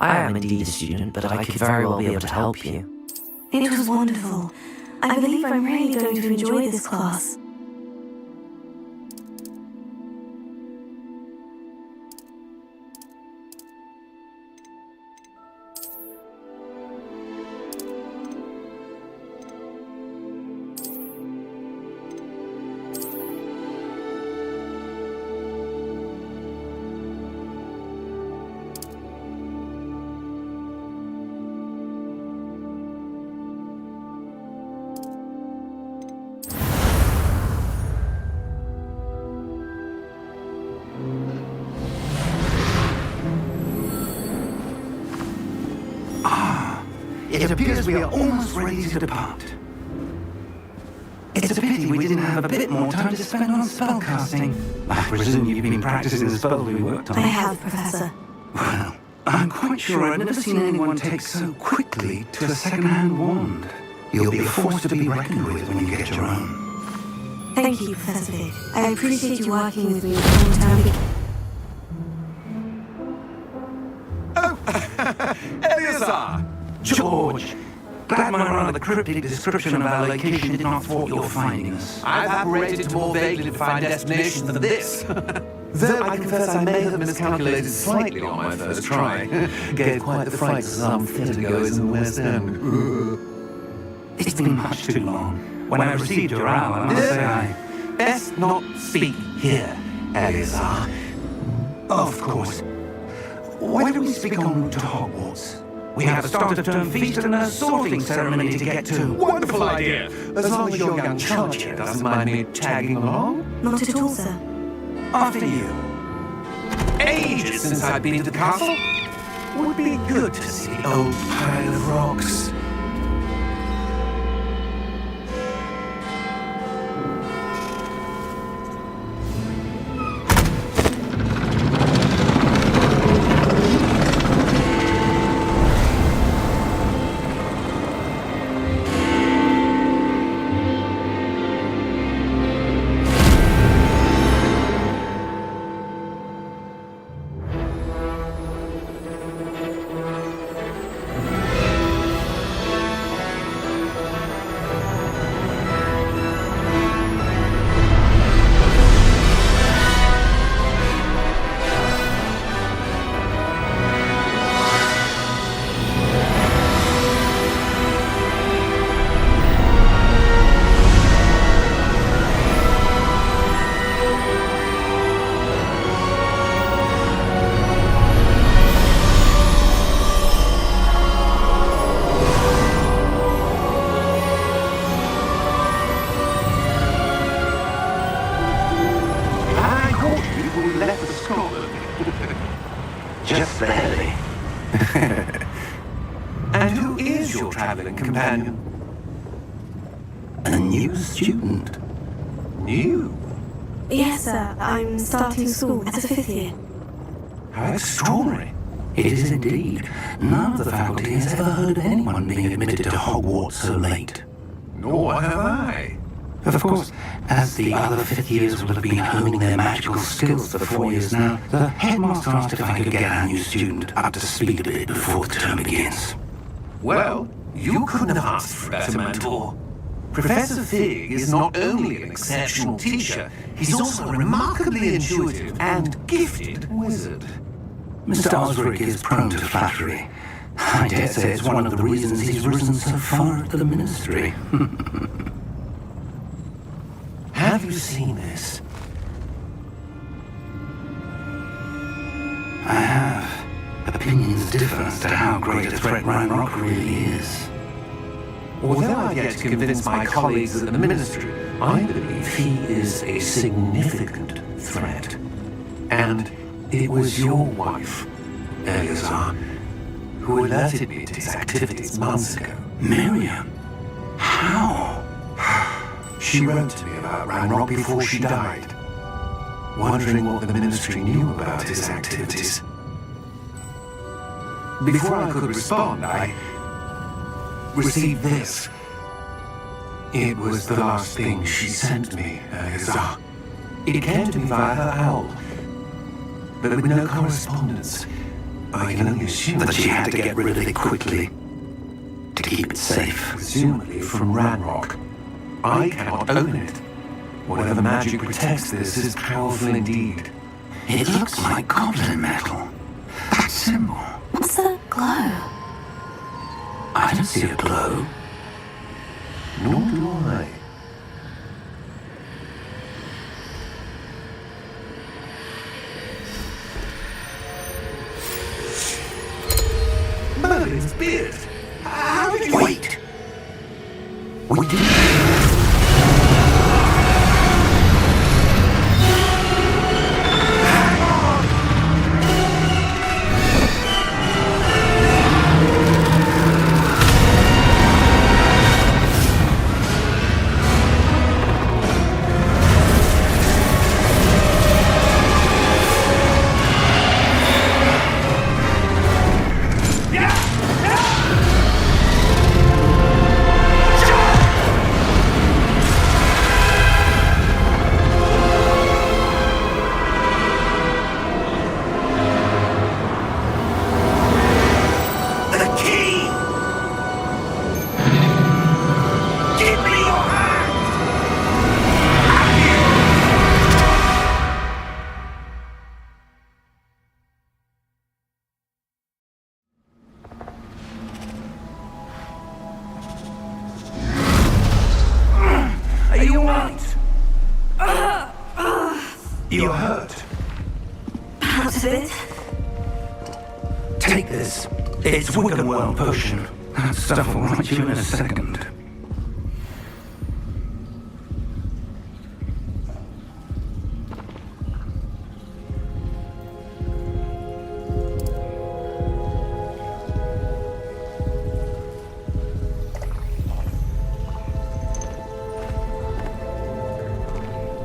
I am indeed a student, but I could very well be able to help you. It was wonderful. I believe I'm really going to enjoy this class. It appears we are almost ready to depart. It's a pity we didn't have a bit more time to spend on spellcasting. I presume you've been practicing the spells we worked on. I have, Professor. Well, I'm quite sure I've never seen anyone take so quickly to a second-hand wand. You'll be a force to be reckoned with when you get your own. Thank you, Professor Fig. I appreciate you working with me a long time ago. Eleazar! George! Glad my rather cryptic description of our location did not thwart your finding us. I've apparated to more vaguely defined destinations than this. Though I confess I may have miscalculated slightly on my first try. Gave quite the fright to some theatre-goers in the West End. It's been much too long. When I received your owl, I must say I... Best not speak here, Eleazar. Of course. Why don't we speak en route to Hogwarts? We have a start-of-term feast and a sorting ceremony to get to. Wonderful idea! As long as your young charge here doesn't mind me tagging along. Not at all, sir. After you. Ages since I've been to the castle. Would be good to see the old pile of rocks. Just barely. And who is your traveling companion? A new student. New? Yes, sir. I'm starting school as a 5th year. How extraordinary. It is indeed. None of the faculty has ever heard of anyone being admitted to Hogwarts so late. Nor have I. Of course, as the other 5th years will have been honing their magical skills for 4 years now, the headmaster asked if I could get our new student up to speed a bit before the term begins. Well, you couldn't have asked for a better mentor. Professor Fig is not only an exceptional teacher, he's also a remarkably intuitive and gifted wizard. Mr. Osric is prone to flattery. I dare say it's one of the reasons he's risen so far at the ministry. Have you seen this? I have. Opinions differ as to how great a threat Ranrock really is. Although I've yet to convince my colleagues at the ministry, I believe he is a significant threat. And it was your wife, Eleazar, who alerted me to his activities months ago. Miriam? How? She wrote to me about Ranrock before she died, wondering what the ministry knew about his activities. Before I could respond, I received this. It was the last thing she sent me, Eleazar. It came to me via her owl, but with no correspondence, I can only assume That she had to get rid of it quickly to keep it safe. presumably from Ranrock. I cannot own it. Whatever magic protects this is powerful indeed. It looks like goblin metal. That symbol. What's that glow? I don't see a glow. Nor do I. Merlin's beard! How did you... Wait! We didn't... You're hurt. Perhaps a bit. Take this. It's Wiggenwell potion. That stuff will right you in a second.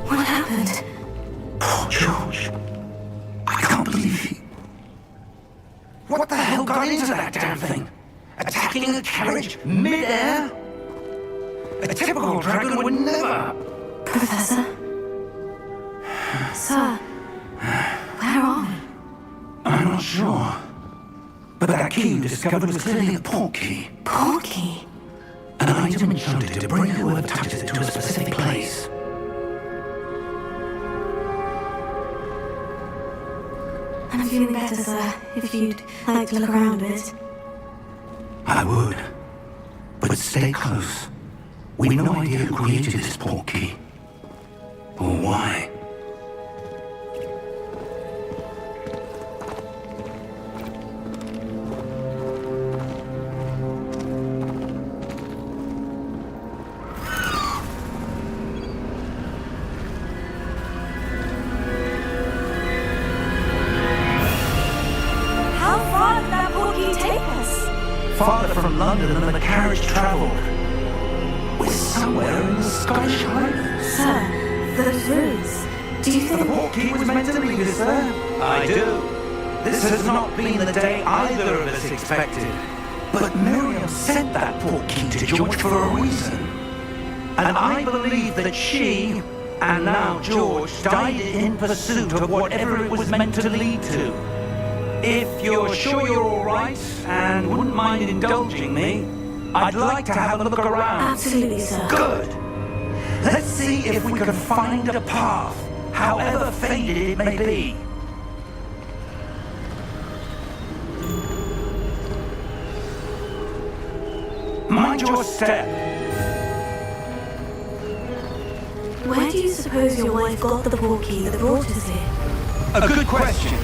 What happened? Poor George. I can't believe he... What the hell got into that damn thing? Attacking a carriage mid-air? A typical dragon would never... Professor? Sir? Where are we? I'm not sure. But that key you discovered was clearly a port key. Porky? An item enchanted to bring whoever touches it to a specific place. I'm feeling better, sir, if you'd like to look around a bit. I would. But stay close. We've no idea who created this port key. Or why. How far did that porky take us? Farther from London than the carriage travelled. We're somewhere in the Scottish Highlands. Sir, those ruins. Do you The think... port key was meant to lead us there. I do. This has not been the day either of us expected. But Miriam sent that port key to George for a reason. And I believe that she, and now George, died in pursuit of whatever it was meant to lead to. If you're sure you're all right and wouldn't mind indulging me, I'd like to have a look around. Absolutely, sir. Good. Let's see if we can find a path, however faded it may be. Mind your step. Where do you suppose your wife got the porky that brought us here? A good question.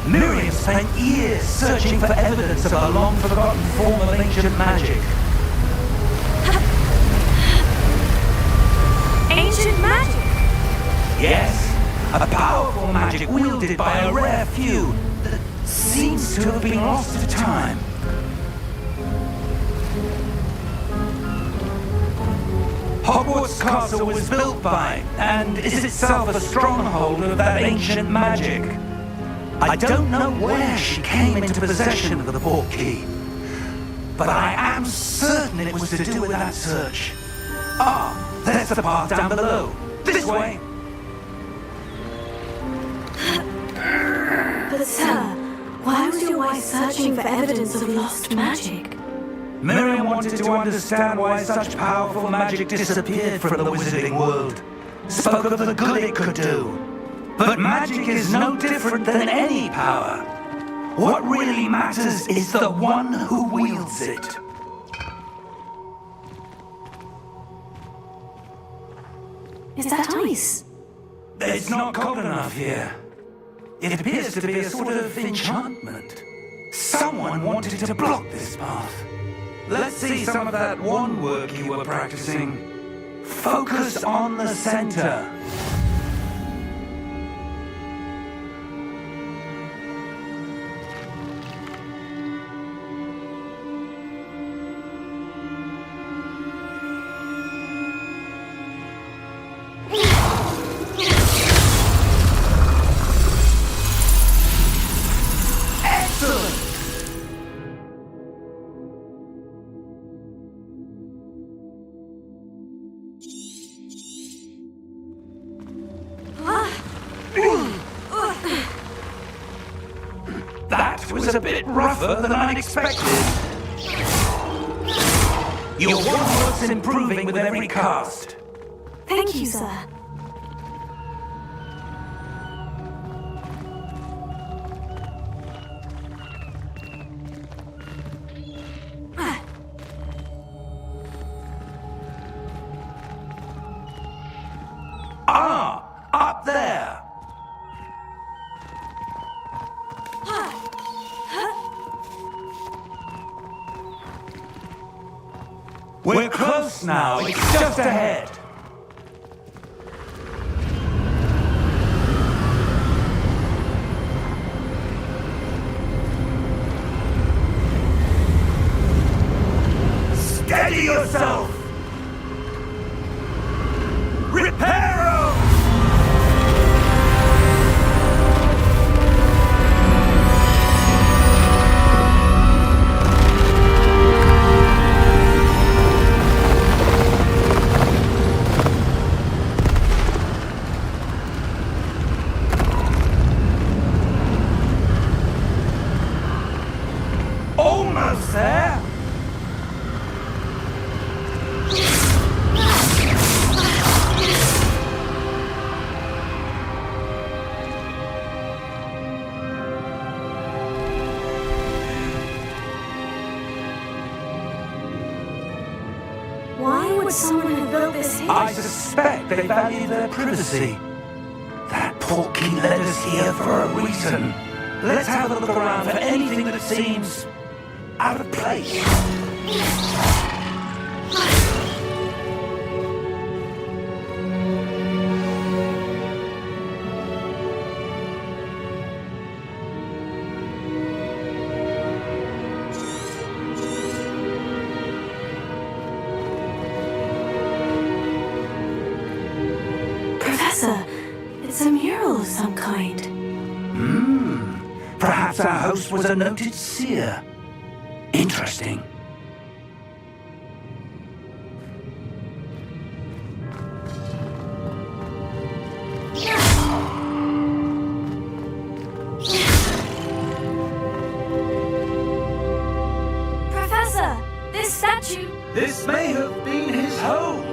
Miriam spent years searching for evidence of a long-forgotten form of ancient magic. Ancient magic? Yes, a powerful magic wielded by a rare few that seems to have been lost to time. Hogwarts Castle was built by, and is itself a stronghold of that ancient magic. I don't know where she came into possession of the port key, but I am certain it was to do with that search. Ah, there's the path down below. This way. But sir, Why was your wife searching for evidence of lost magic? Miriam wanted to understand why such powerful magic disappeared from the wizarding world. Spoke of the good it could do. But magic is no different than any power. What really matters is the one who wields it. Is that ice? It's not cold enough here. It appears to be a sort of enchantment. Someone wanted to block this path. Let's see some of that wand work you were practicing. Focus on the center. That was a bit rougher than I'd expected. Your wand work's improving with every cast. Thank you, sir. Ah, up there. We're close now. It's just ahead. Steady yourself. Reparo! Almost there. Why would someone have built this here? I suspect they value their privacy. That portkey led us here for a reason. Let's have a look around for anything that seems out of place. Professor, it's a mural of some kind. Perhaps our host was a noted seer. Interesting. Professor, this statue... This may have been his home.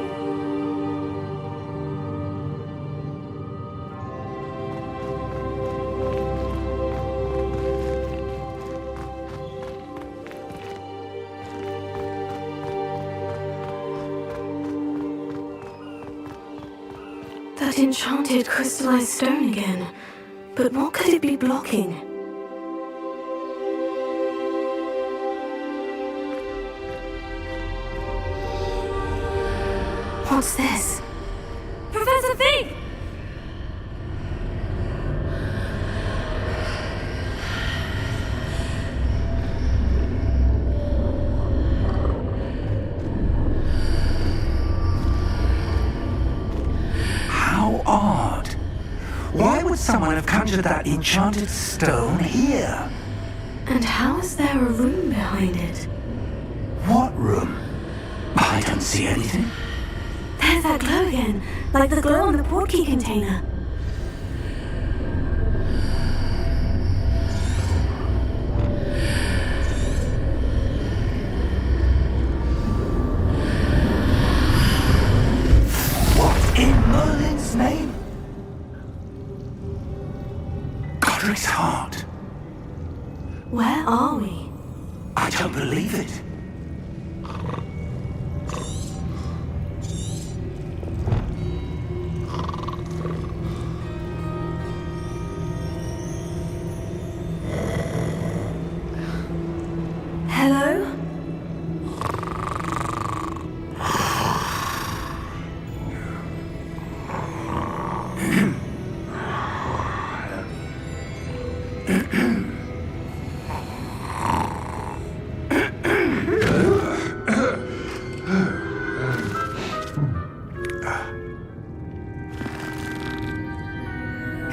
That enchanted crystallized stone again. But what could it be blocking? What's this? Professor Fig! How odd. Why would someone have conjured that enchanted stone here? And how is there a room behind it? What room? I don't see anything. There's that glow again, like the glow on the portkey container.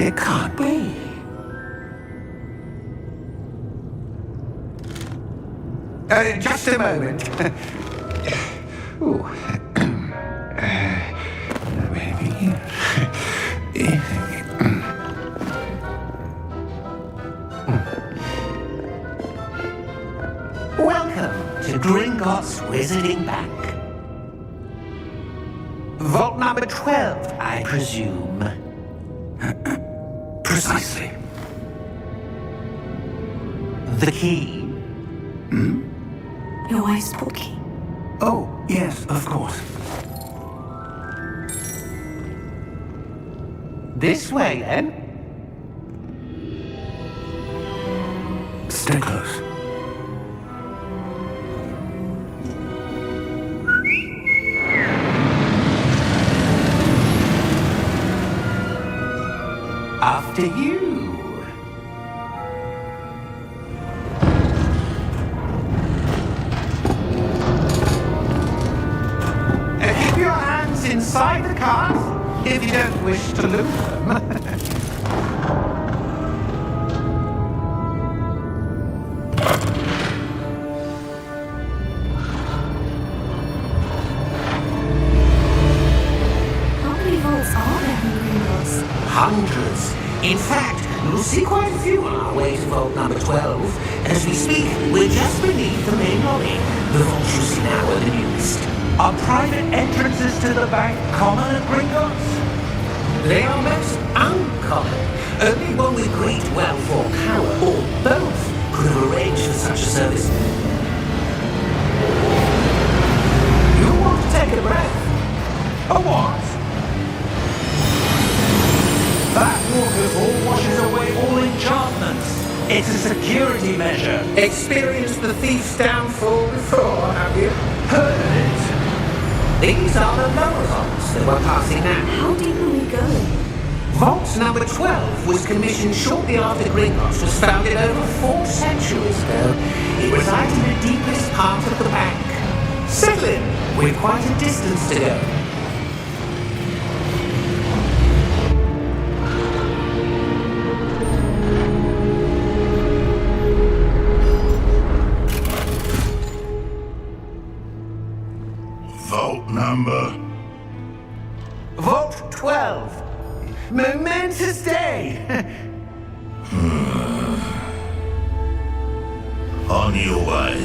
It can't be. Just a moment. Ooh. Welcome to Gringotts Wizarding Bank. Vault number 12, I presume. Precisely. The key. Your wife's portkey. Oh, yes, of course. This way, then. Stay close. After you. Keep your hands inside the cart if you don't wish to lose them. How many vaults are there in Gringotts? Hundreds. In fact, you'll see quite a few on our way to vault number 12. As we speak, we're just beneath the main lobby. The vaults you see now are the newest. Are private entrances to the bank common at Gringotts? They are most uncommon. Only one with great wealth or power, or both, could have arranged for such a service. You want to take a breath? A what? That waterfall washes away all enchantments. It's a security measure. Experienced the thief's downfall before, have you? Heard of it? These are the lower vaults that we're passing now. How deep will we go? Vault number 12 was commissioned shortly after Gringotts was founded over 4 centuries ago. It resides in the deepest part of the bank. Settle in. We've quite a distance to go. Vault number. Vault 12. Momentous day. On your way.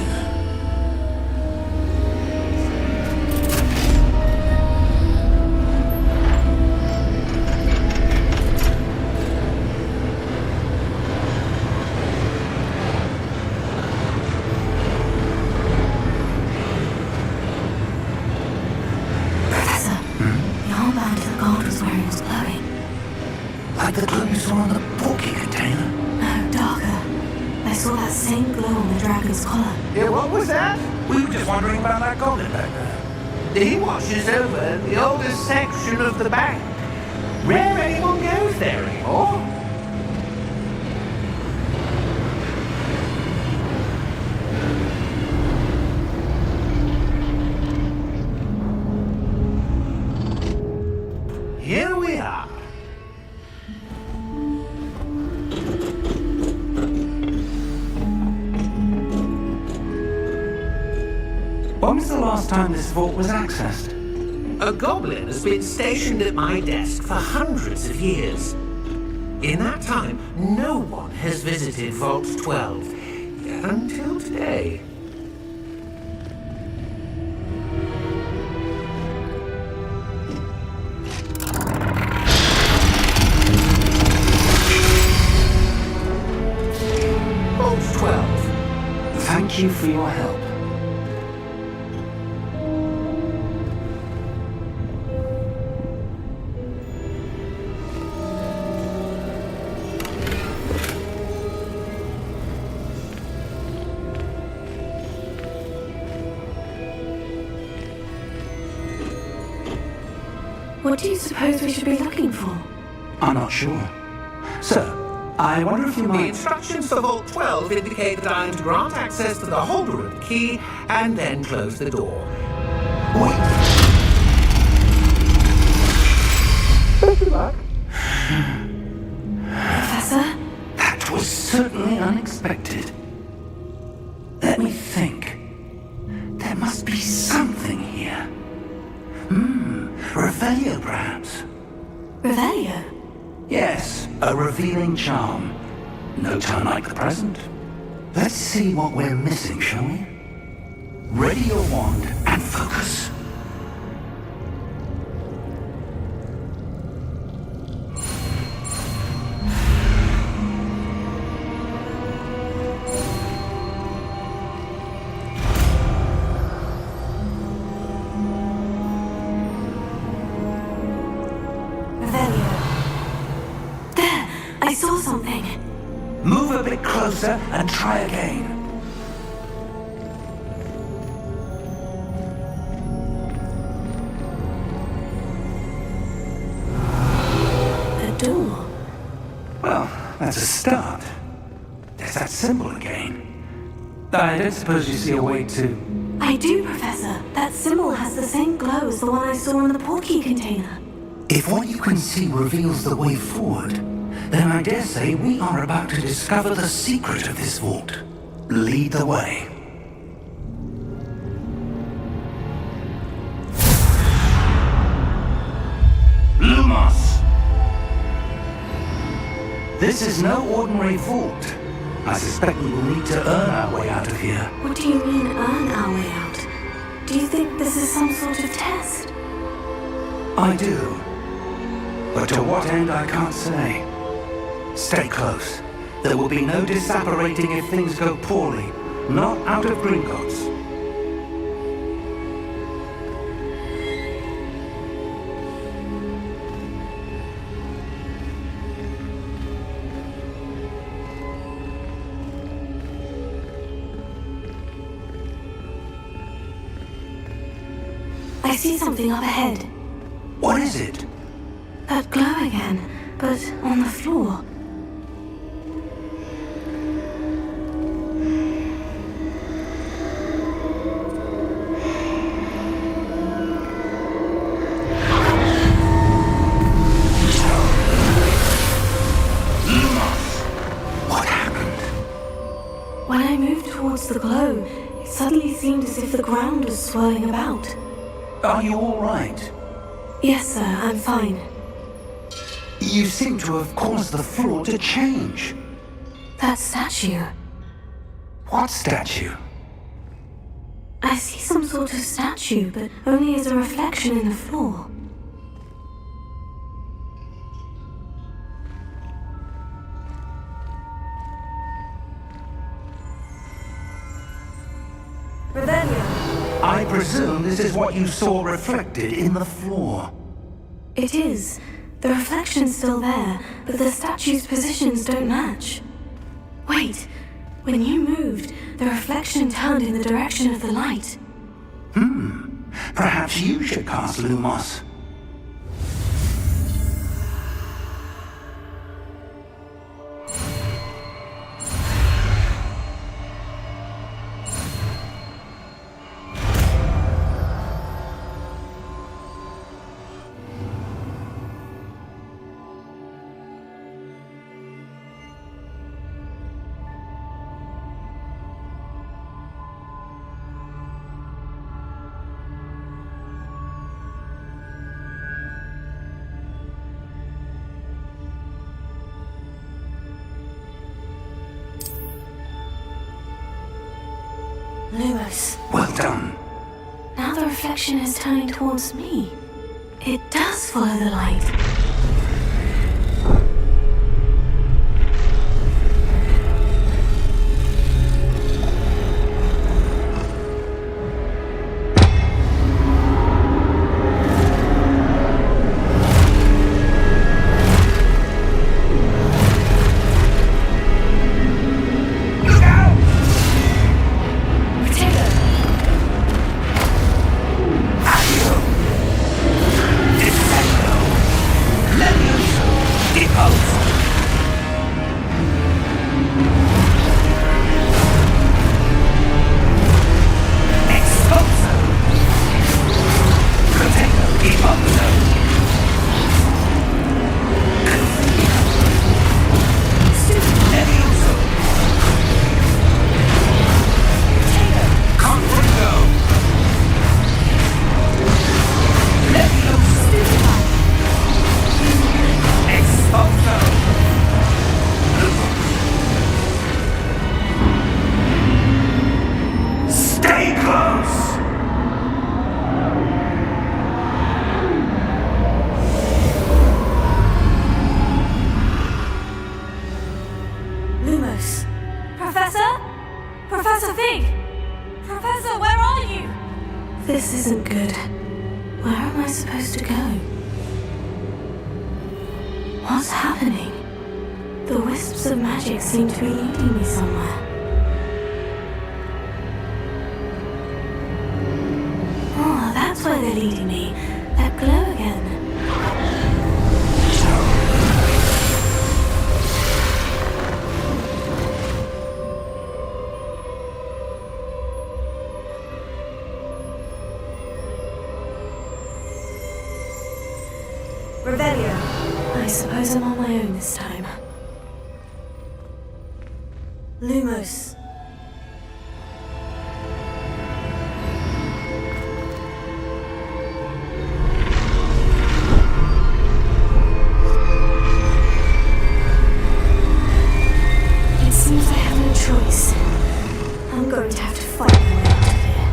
Professor, the armband the guard was wearing was glowing. Like the glow you saw on the porky container. No, darker. I saw that same glow on the dragon's collar. Yeah, what was that? We were just wondering about that goblin back there. He watches over the oldest section of the bank. Rare anyone goes there anymore. Here we are. When was the last time this vault was accessed? A goblin has been stationed at my desk for hundreds of years. In that time, no one has visited Vault 12 until today. Vault 12. Thank you for your help. What do you suppose we should be looking for? I'm not sure. Sir, I wonder if you The might... instructions for Vault 12 indicate that I am to grant access to the holder of the key and then close the door. Wait. Best of luck. certainly unexpected. Let me think. There must be something here. Revelio, perhaps. Revelio? Yes, a revealing charm. No time like the present. Let's see what we're missing, shall we? Ready your wand and focus. Revelio. There! I saw something. Move a bit closer and try again. A door. Well, that's a start. There's that symbol again. I don't suppose you see a way to... I do, Professor. That symbol has the same glow as the one I saw in the portkey container. If what you can see reveals the way forward, then I dare say we are about to discover the secret of this vault. Lead the way. Lumos! This is no ordinary vault. I suspect we will need to earn our way out of here. What do you mean, earn our way out? Do you think this is some sort of test? I do. But to what end, I can't say. Stay close. There will be no disapparating if things go poorly. Not out of Gringotts. I see something up ahead. What is it? That glow again, but on the floor. What happened? When I moved towards the glow, it suddenly seemed as if the ground was swirling about. Are you all right? Yes, sir, I'm fine. You seem to have caused the floor to change. That statue. What statue? I see some sort of statue, but only as a reflection in the floor. Revelio. I presume this is what you saw reflected in the floor. It is. The reflection's still there, but the statue's positions don't match. Wait, when you moved, the reflection turned in the direction of the light. Perhaps you should cast Lumos. Lumos. Well done. Now the reflection is turning towards me. It does follow the light. This isn't good. Where am I supposed to go? What's happening? The wisps of magic seem to be leading me somewhere. Oh, that's where they're leading me. That glow again. I suppose I'm on my own this time. Lumos. It seems I have no choice. I'm going to have to fight my way out of here.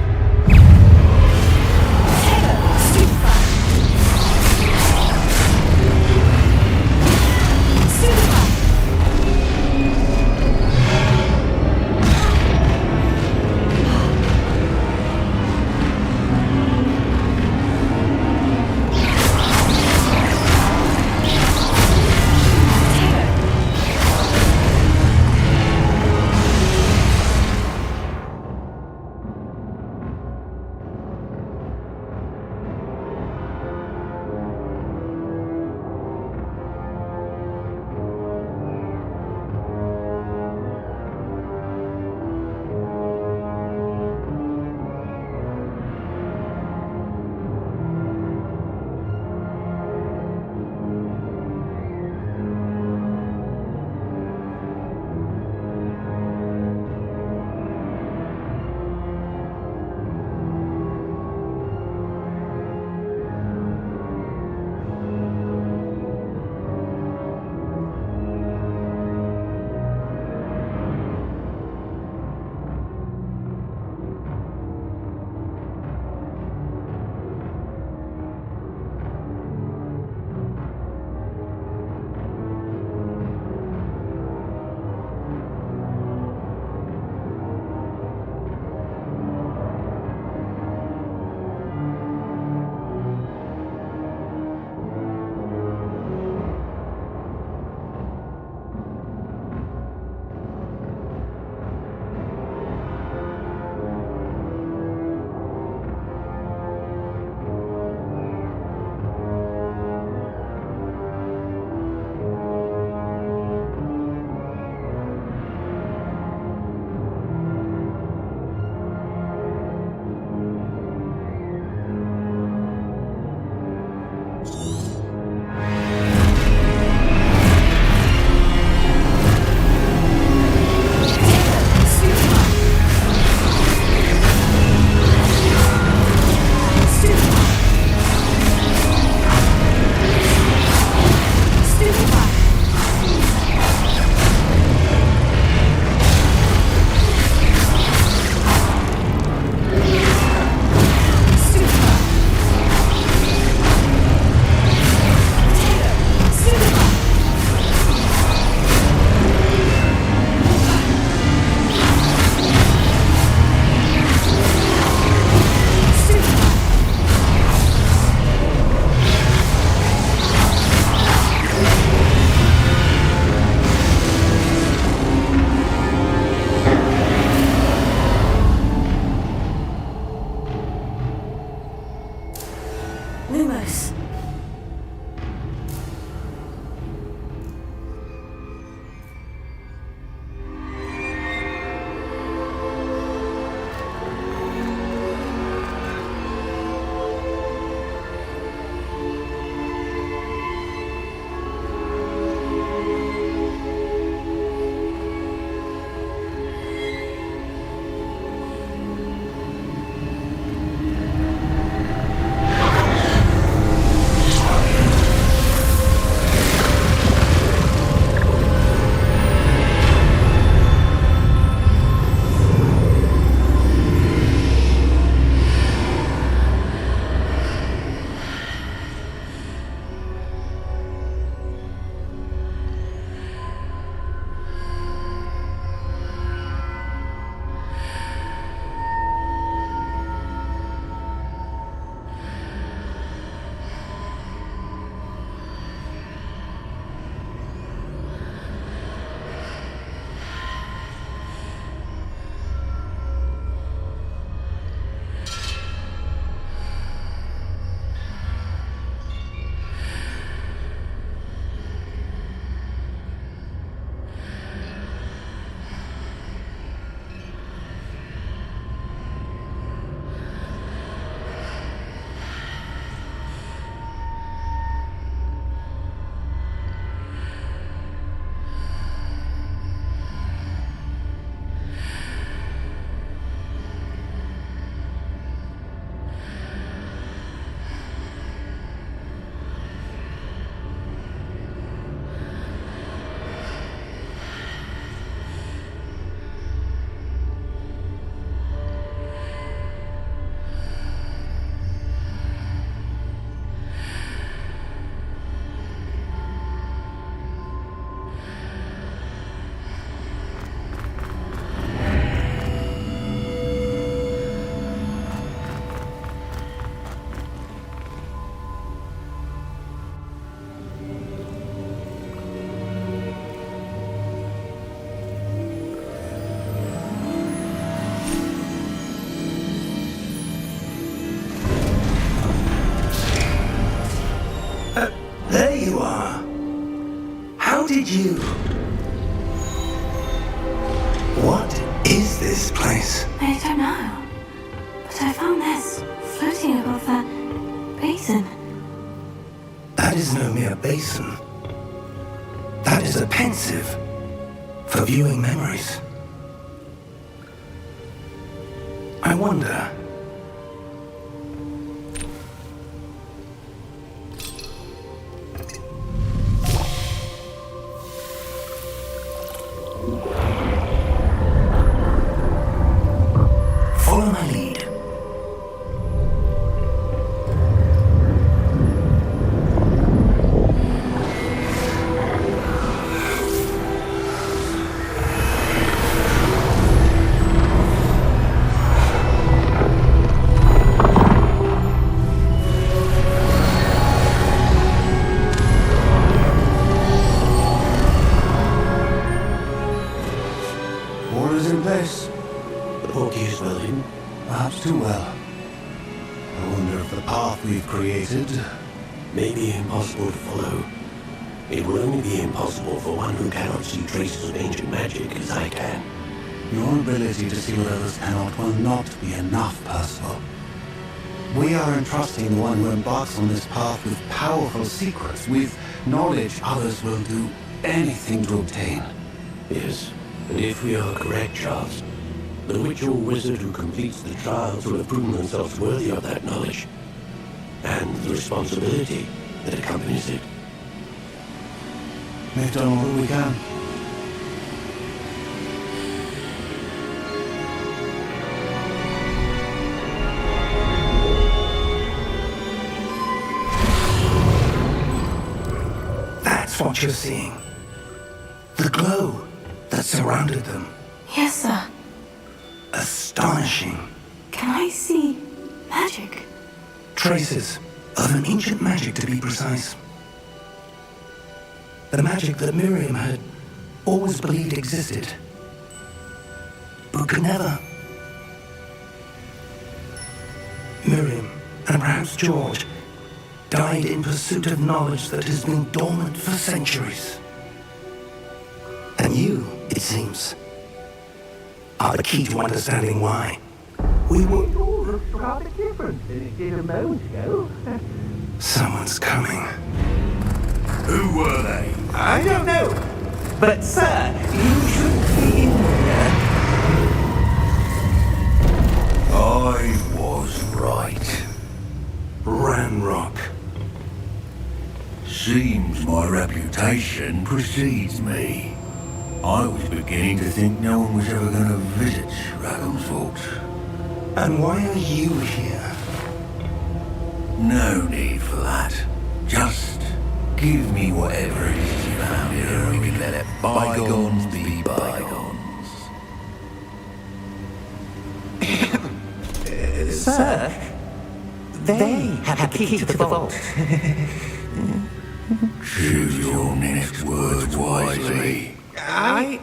Lumos. There you are. How did you... What is this place? I don't know. But I found this floating above that basin. That is no mere basin. That is a pensive for viewing memories. I wonder... Follow my lead. Orders in place. The portkey is well hidden. Perhaps too well. I wonder if the path we've created... May be impossible to follow. It will only be impossible for one who cannot see traces of ancient magic as I can. Your ability to see what others cannot will not be enough, Percival. We are entrusting the one who embarks on this path with powerful secrets, with knowledge others will do anything to obtain. Yes, and if we are correct, Charles, the witch or wizard who completes the trials will have proven themselves worthy of that knowledge, and the responsibility that accompanies it. We've done all that we can. That's what you're seeing. The glow that surrounded them. Yes, sir. Astonishing. Can I see magic? Traces of an ancient magic, to be precise. The magic that Miriam had always believed existed, but could never. Miriam, and perhaps George, died in pursuit of knowledge that has been dormant for centuries. And you, it seems, are the key to understanding why. We were all rather different than it did a moment ago. Someone's coming. Who were they? I don't know. But, sir, you shouldn't be in here. I was right. Ranrock. Seems my reputation precedes me. I was beginning to think no one was ever going to visit Raggle's Vault. And why are you here? No need for that. Just give me whatever it is you found here and we can let bygones be bygones. Sir, they have the key to the vault. Choose your next words wisely. I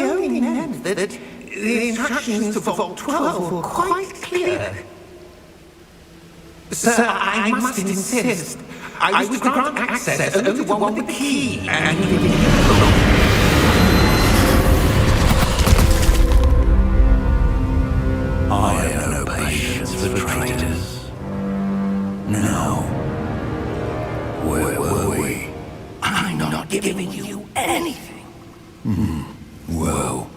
only meant that the instructions to Vault 12 were quite clear. Sir, I must insist. I was to grant access only to one with the key, and I have no patience for traitors. Now, where were we? I'm not giving you anything. Well,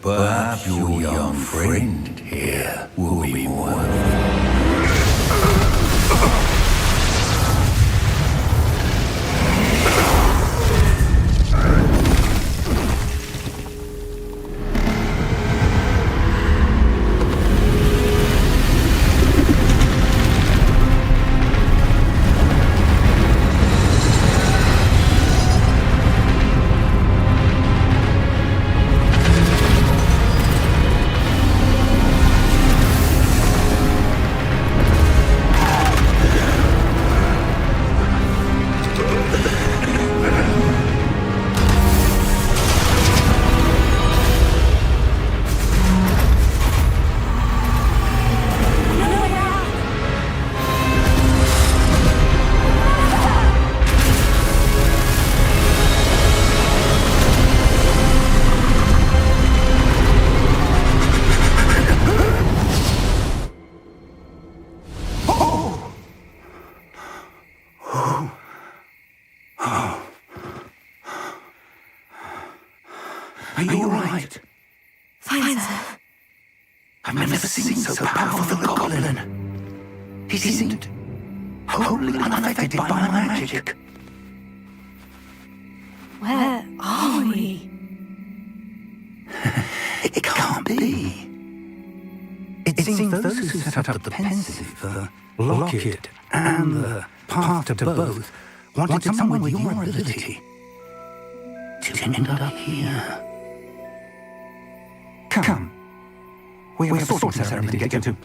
perhaps your young friend here will be more. Are you all right? Fine, sir. I've never seen so powerful a goblin. He seemed wholly unaffected by my magic. Where are we? It can't be. It seems those who set up the pensive, the locket, and the path to both wanted someone with your ability to end up here. Come. We have a sorting ceremony to get to.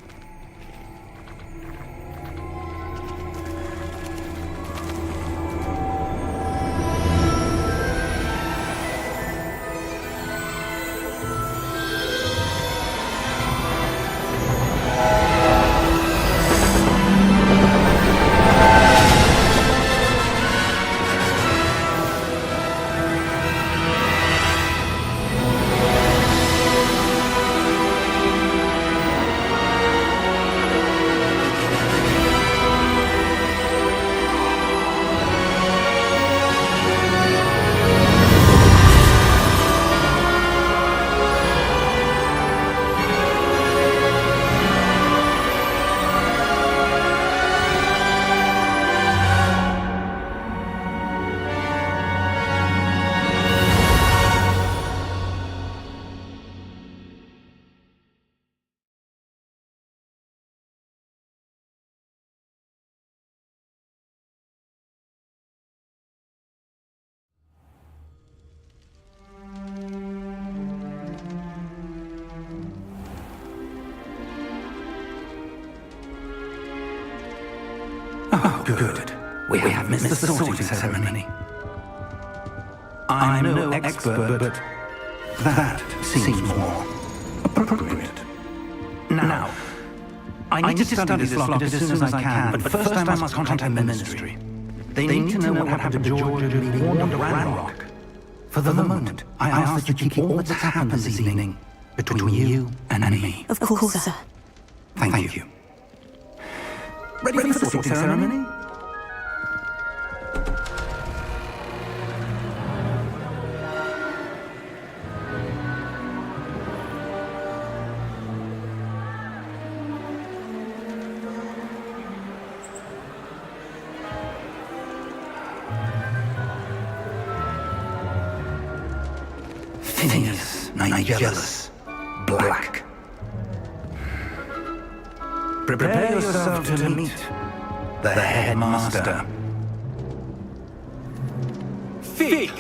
Oh, good. We have missed the sorting ceremony. I'm no expert, but that seems more appropriate. Now, I need to study this locket as soon as I can, but first I must contact the Ministry. They need to know what happened to George and be warned of Ranrock. For the moment, I ask that you keep all that's happened this evening between you and me. Of course, sir. Thank you. Ready for the sorting ceremony? Phineas, Nigellus, Black. Prepare yourself to meet the headmaster. Fig!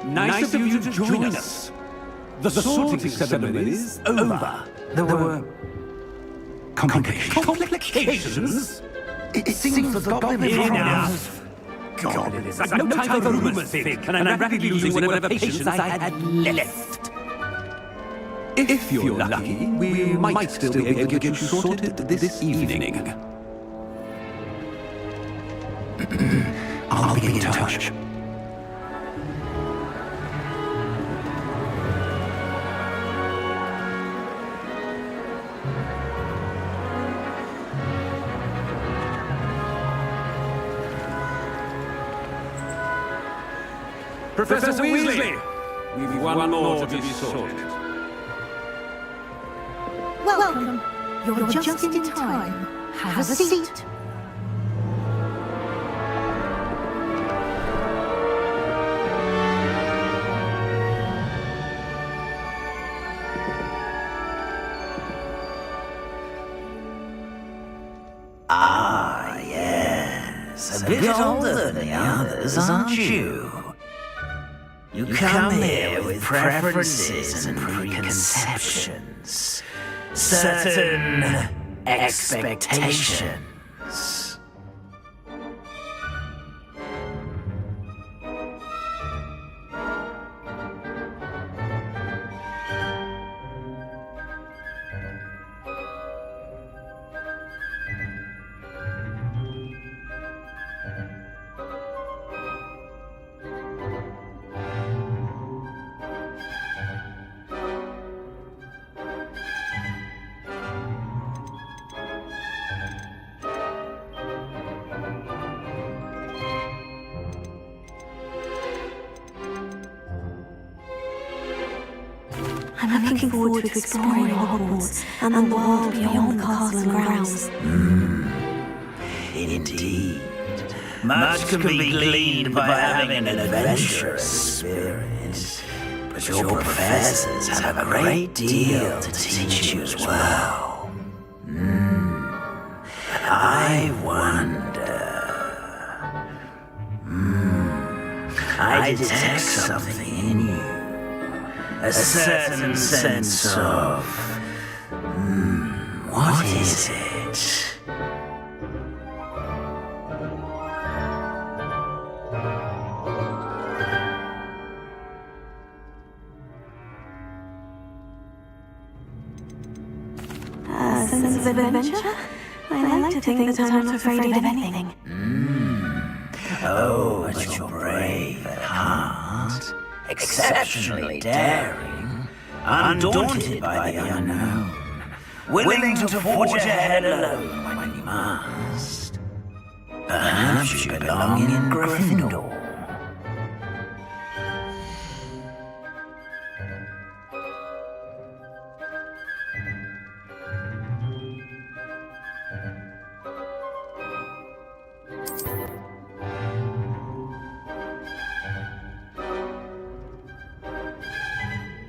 Nice of you to join us. The sorting ceremony is over. There were complications. Complications? It seems the goblin Enough! God, I've no time for rumors, Fig, and I'm rapidly losing whatever patience I had left. If you're lucky, we might still be able to get you sorted this evening. I'll be in touch. Professor Weasley! We've one more to be sorted. Welcome. You're just in time. Have a seat. Ah, yes. A bit older than the others, aren't you? You come here with preferences and preconceptions. Certain expectations. I'm looking forward to exploring Hogwarts and the world beyond the castle and grounds. Indeed. Much can be gleaned by having an adventurous spirit. But your professors have a great deal to teach you as well. I wonder... I detect something in you. A certain sense of... what is it? A sense of adventure? I like to think that I'm not afraid of anything. Oh, but you're brave at heart, exceptionally daring, undaunted by the unknown, willing to forge ahead alone when you must. Perhaps you belong in Gryffindor.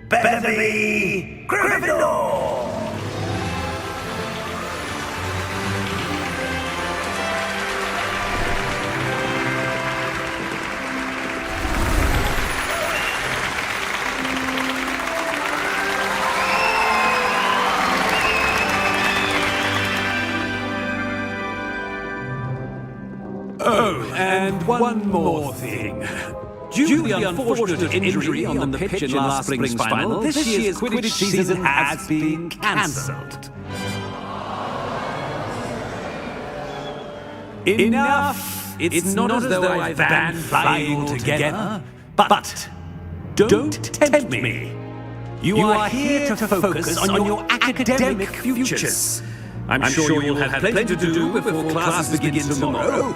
Better be Gryffindor! Oh, and one more thing. Due to the unfortunate injury on the pitch in last spring's final, this year's Quidditch season has been cancelled. Enough! It's not as though I've banned flying altogether, but don't tempt me. You are here to focus on your academic futures. I'm sure you'll have plenty to do before classes begin tomorrow.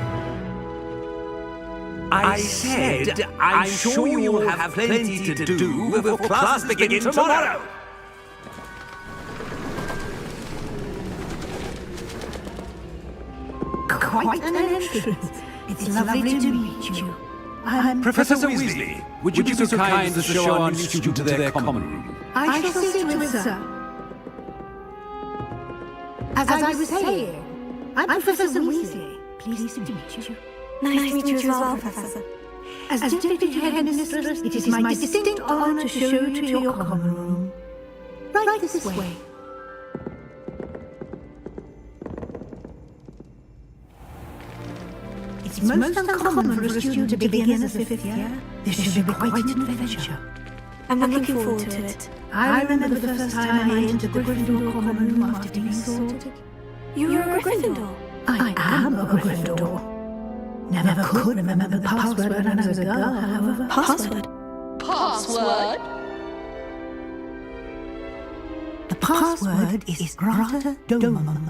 I said, I'm sure you will have plenty to do before class begins tomorrow. Quite an entrance. It's lovely to meet you. I'm Professor Weasley, would you be so kind as to show our new student to their common room? I shall see to it, sir. As I was saying, I'm Professor Weasley. Pleased to meet you. Nice to meet you as well, Professor. As Deputy Headmistress, it is my distinct honor to show you to your common room. Right this way. It's most uncommon for a student to begin as a fifth year. This should be quite an adventure. I'm looking forward to it. I remember the first time I entered the Gryffindor common room after being sorted. You're a Gryffindor? I am a Gryffindor. Never could remember the password when I was a girl, however. Password? Password? The password is Grata Domum.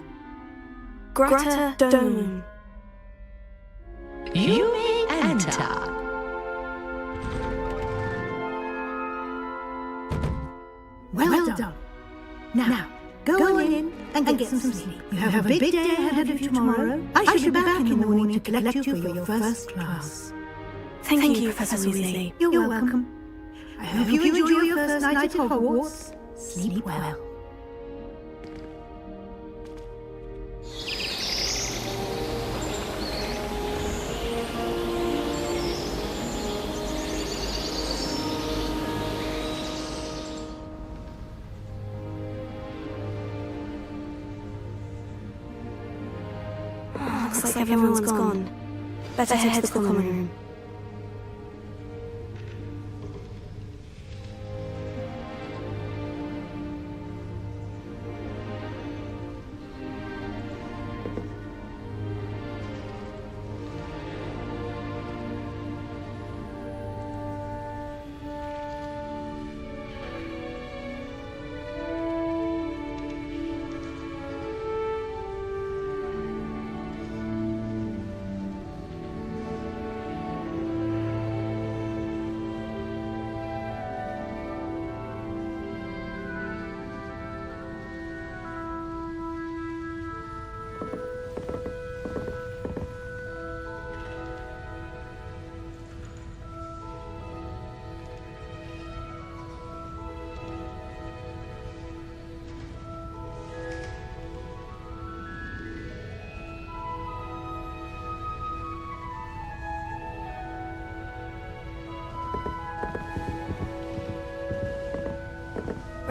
Grata Domum. You may enter. Well done. Now, go in and get some sleep. You have a big day ahead of you tomorrow. I shall be back in the morning to collect you for your first class. Thank you, Professor Weasley. You're welcome. I hope you enjoy your first night at Hogwarts. Sleep well. Looks like everyone's gone. Better head to the common room.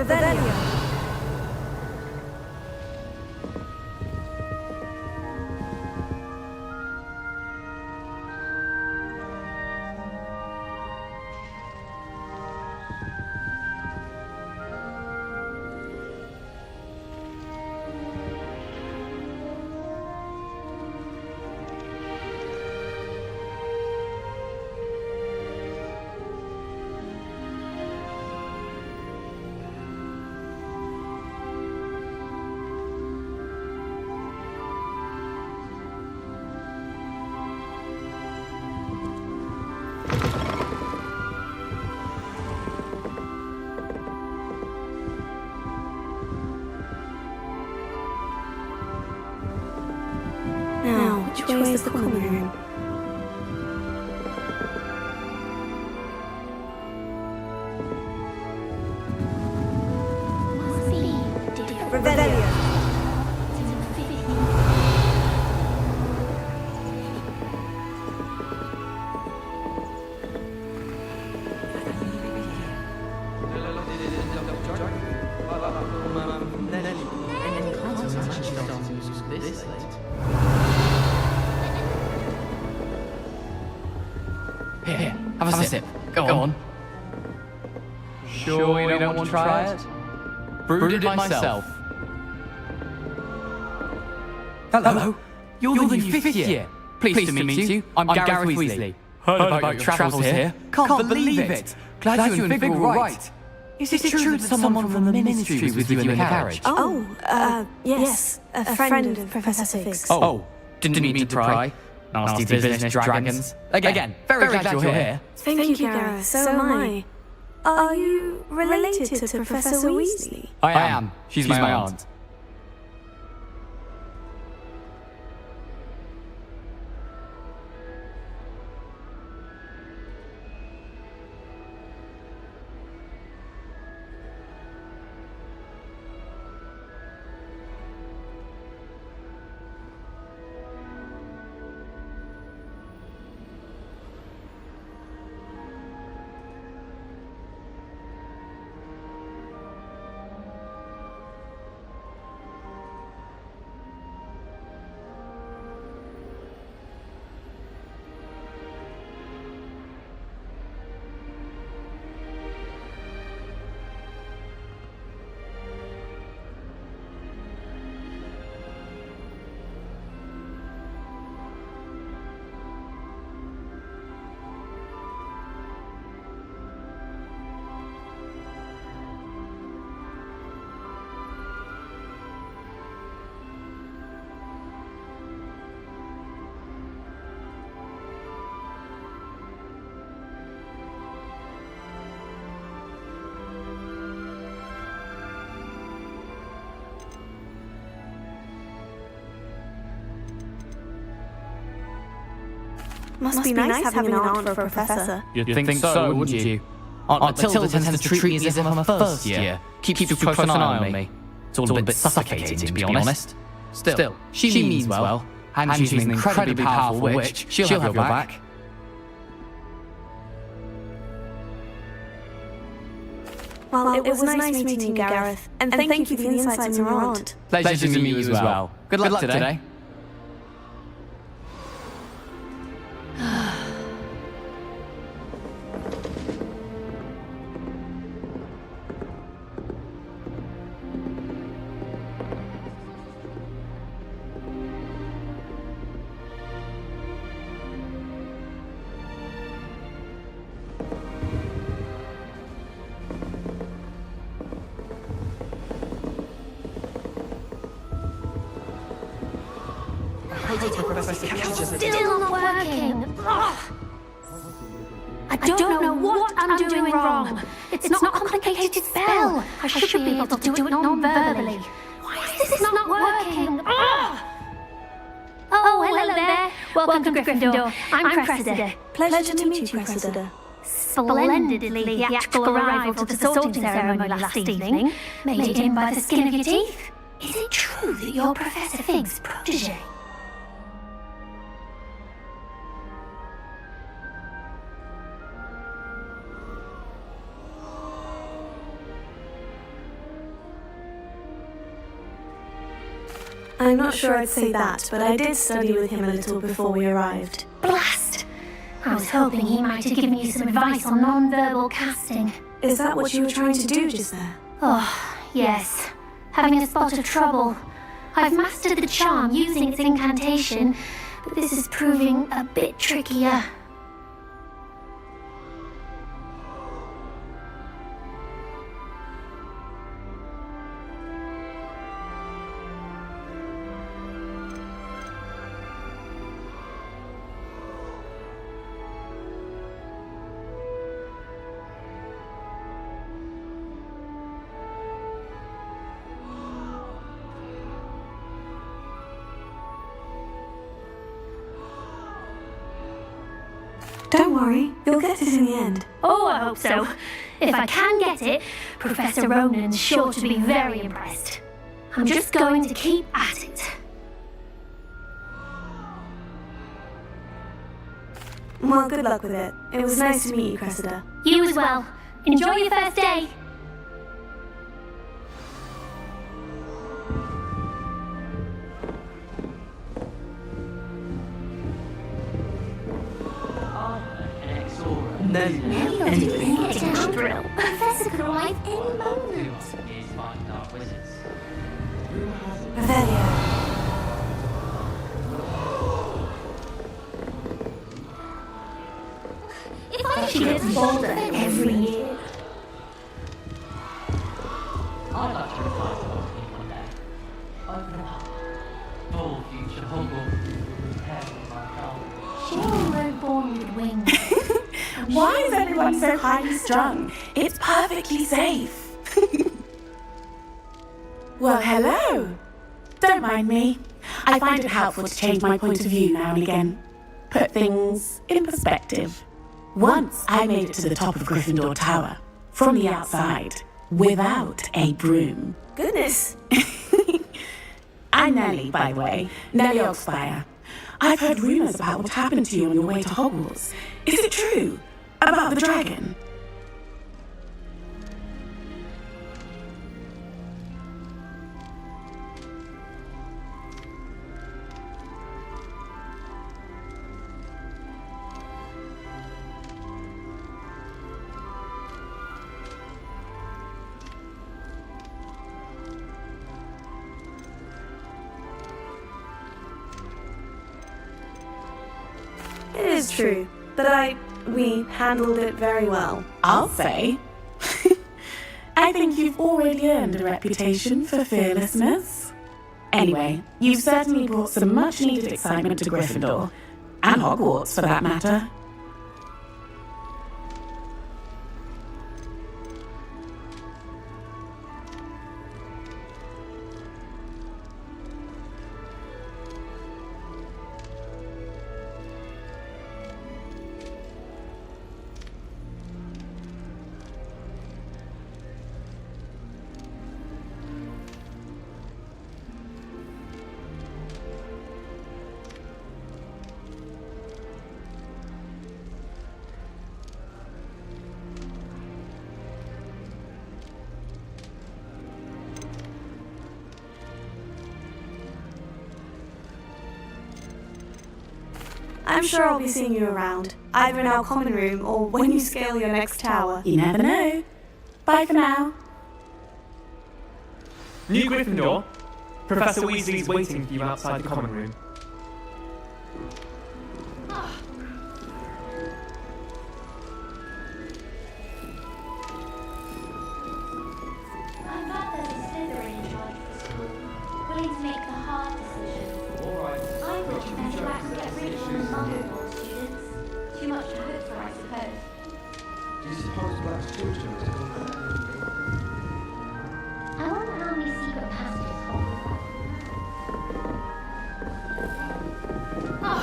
Revelio. Now, which way is the common room? Revelio. Here, have a sip. Go on. Sure you don't want to try it? Brewed it myself. Hello. You're the new fifth year. Pleased to meet you. I'm Gareth Weasley. Heard about your travels here. Can't believe it. Glad you and Fig were right. Is it true that someone from the ministry was with you in the carriage? Yes. A friend of Professor Fig's. Oh, didn't mean to pry. Nasty business, dragons. Again, very glad you're here. Thank you, Gareth. So am I. Are you related to Professor Weasley? I am. She's my aunt. Must be nice having an aunt for a professor. You'd think so, wouldn't you? Aunt Matilda tends to treat me as if I'm a first year. Keeps too close an eye on me. It's all a bit suffocating, to be honest. Still, she means well, and she's an incredibly powerful witch. She'll have your back. Well, it was nice meeting you, Gareth. And thank you for the insights on your aunt. Pleasure to meet you as well. Good luck today. Still not working. I don't know what I'm doing wrong. It's not a complicated spell. I should be able to do it non-verbally. Why is this not working? Oh, hello there. Welcome to Gryffindor. I'm Cressida. Pleasure to meet you, Cressida. Splendidly theatrical arrival to the sorting ceremony last evening, made in by the skin of your teeth. Is it true that you're Professor Fig's protege? I'm not sure I'd say that, but I did study with him a little before we arrived. Blast! I was hoping he might have given you some advice on non-verbal casting. Is that what you were trying to do just there? Oh, yes. Having a spot of trouble. I've mastered the charm using its incantation, but this is proving a bit trickier. Don't worry, you'll get it in the end. Oh, I hope so. If I can get it, Professor Ronan's sure to be very impressed. I'm just going to keep at it. Well, good luck with it. It was nice to meet you, Cressida. You as well. Enjoy your first day. Professor could arrive any moment. Revelio. If I she gets bolder every year. I'd like to retire to one day. Open up. Full future Hogwarts. Heaven, my Children born with wings. Why is everyone so highly strung? It's perfectly safe. Well, hello. Don't mind me. I find it helpful to change my point of view now and again. Put things in perspective. Once I made it to the top of Gryffindor Tower, from the outside, without a broom. Goodness. I'm Nellie, by the way. Nellie Oxfire. I've heard rumours about what happened to you on your way to Hogwarts. Is it true? About the dragon? It is true that we handled it very well. I'll say. I think you've already earned a reputation for fearlessness. Anyway, you've certainly brought some much-needed excitement to Gryffindor, and Hogwarts for that matter. I'm sure I'll be seeing you around, either in our common room or when you scale your next tower. You never know. Bye for now. New Gryffindor. Professor Weasley's waiting for you outside the common room. I'm glad there's a Slytherin in charge of the school, willing to make the hard decisions. Alright. I thought you meant back and get rid of the Muggle students. Too much to hope for, I suppose. Do you suppose Black's children is I wonder how many secret passages hold that.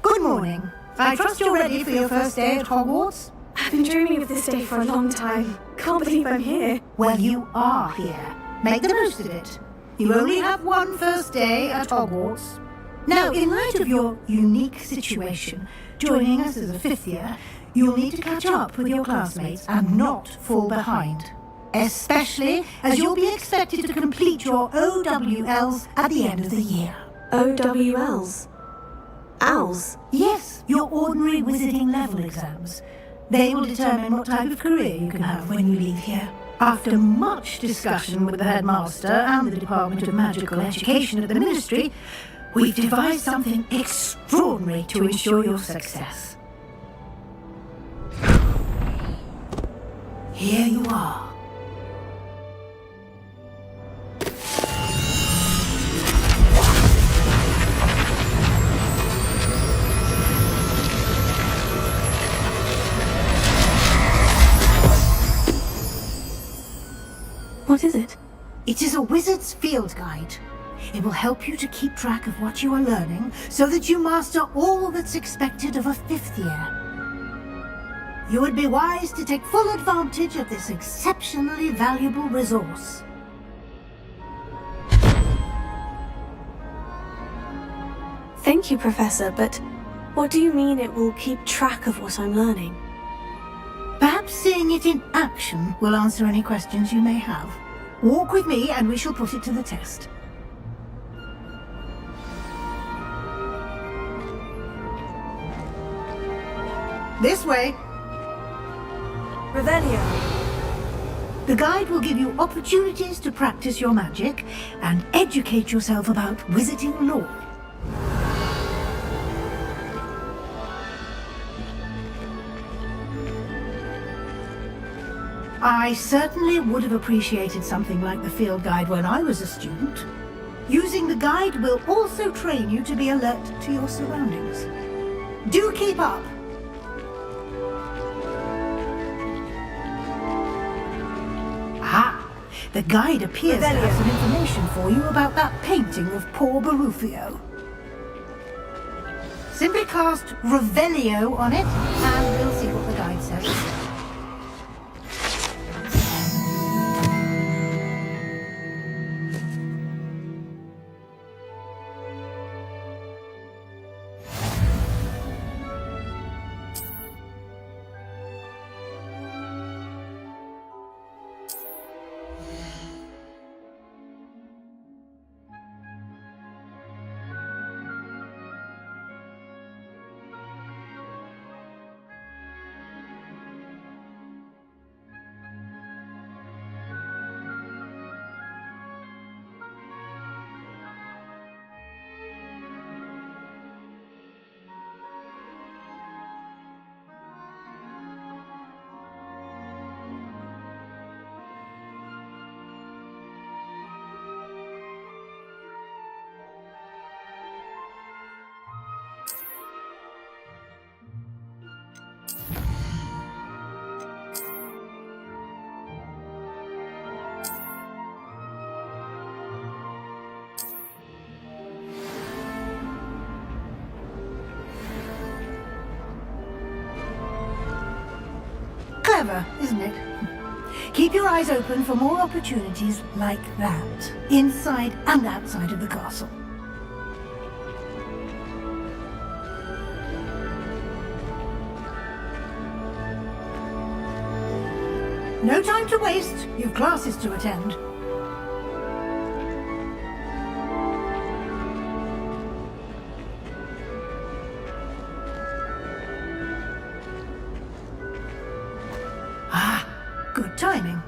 Good morning. I trust you're ready for your first day at Hogwarts? I've been dreaming of this day for a long time. Can't believe I'm here. Well, you are here. Make the most of it. You only have one first day at Hogwarts. Now, in light of your unique situation, joining us as a fifth year, you'll need to catch up with your classmates and not fall behind. Especially as you'll be expected to complete your OWLs at the end of the year. OWLs? Owls? Yes, your ordinary wizarding level exams. They will determine what type of career you can have when you leave here. After much discussion with the headmaster and the Department of Magical Education at the Ministry, we've devised something extraordinary to ensure your success. Here you are. What is it? It is a wizard's field guide. It will help you to keep track of what you are learning so that you master all that's expected of a 5th year. You would be wise to take full advantage of this exceptionally valuable resource. Thank you, Professor, but what do you mean it will keep track of what I'm learning? Perhaps seeing it in action will answer any questions you may have. Walk with me and we shall put it to the test. This way. Revelio. The guide will give you opportunities to practice your magic and educate yourself about wizarding lore. I certainly would have appreciated something like the field guide when I was a student. Using the guide will also train you to be alert to your surroundings. Do keep up! Ah, the guide appears to have some information for you about that painting of poor Barufio. Simply cast Revelio on it, and we'll see what the guide says. Clever, isn't it? Keep your eyes open for more opportunities like that, inside and outside of the castle. No time to waste. You've classes to attend. Good timing.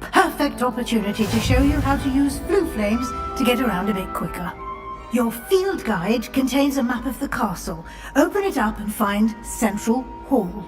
Perfect opportunity to show you how to use blue flames to get around a bit quicker. Your field guide contains a map of the castle. Open it up and find Central Hall.